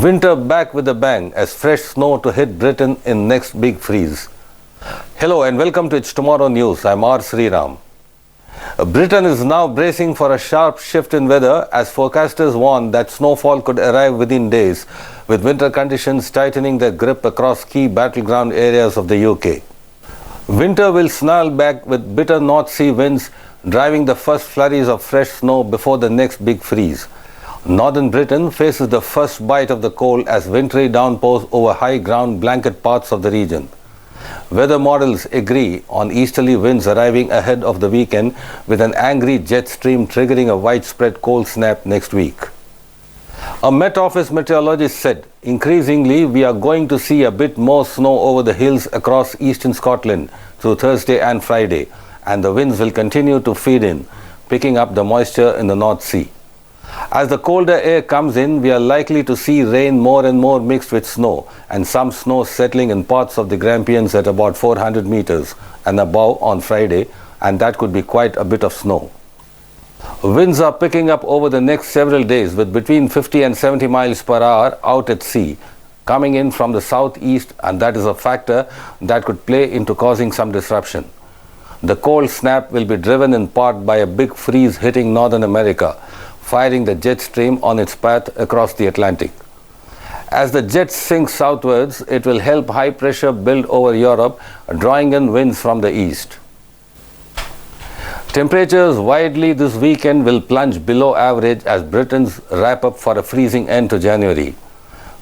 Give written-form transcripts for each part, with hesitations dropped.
Winter back with a bang as fresh snow to hit Britain in next big freeze. Hello and welcome to It's Tomorrow News. I'm R. Sriram. Britain is now bracing for a sharp shift in weather as forecasters warn that snowfall could arrive within days, with winter conditions tightening their grip across key battleground areas of the UK. Winter will snarl back with bitter North Sea winds driving the first flurries of fresh snow before the next big freeze. Northern Britain faces the first bite of the cold as wintry downpours over high ground blanket parts of the region. Weather models agree on easterly winds arriving ahead of the weekend, with an angry jet stream triggering a widespread cold snap next week. A Met Office meteorologist said, increasingly we are going to see a bit more snow over the hills across eastern Scotland through Thursday and Friday, and the winds will continue to feed in, picking up the moisture in the North Sea. As the colder air comes in, we are likely to see rain more and more mixed with snow, and some snow settling in parts of the Grampians at about 400 meters and above on Friday, and that could be quite a bit of snow. Winds are picking up over the next several days with between 50 and 70 miles per hour out at sea, coming in from the southeast, and that is a factor that could play into causing some disruption. The cold snap will be driven in part by a big freeze hitting Northern America, firing the jet stream on its path across the Atlantic. As the jet sinks southwards, it will help high pressure build over Europe, drawing in winds from the east. Temperatures widely this weekend will plunge below average as Britons wrap up for a freezing end to January.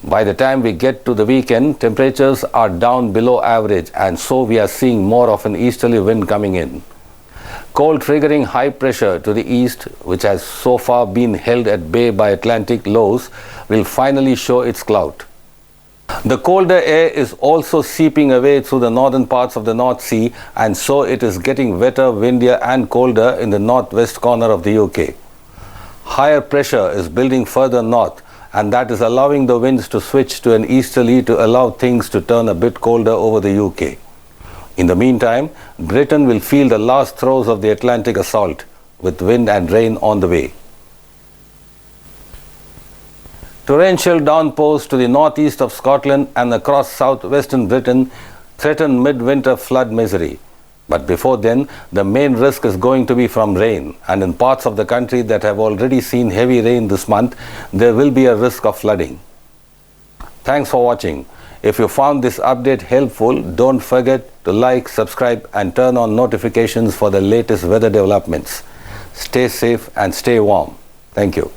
By the time we get to the weekend, temperatures are down below average, and so we are seeing more of an easterly wind coming in. Cold triggering high pressure to the east, which has so far been held at bay by Atlantic lows, will finally show its clout. The colder air is also seeping away through the northern parts of the North Sea, and so it is getting wetter, windier and colder in the northwest corner of the UK. Higher pressure is building further north, and that is allowing the winds to switch to an easterly to allow things to turn a bit colder over the UK. In the meantime, Britain will feel the last throes of the Atlantic assault, with wind and rain on the way. Torrential downpours to the northeast of Scotland and across southwestern Britain threaten midwinter flood misery. But before then, the main risk is going to be from rain, and in parts of the country that have already seen heavy rain this month, there will be a risk of flooding. Thanks for watching. If you found this update helpful, don't forget to like, subscribe and turn on notifications for the latest weather developments. Stay safe and stay warm. Thank you.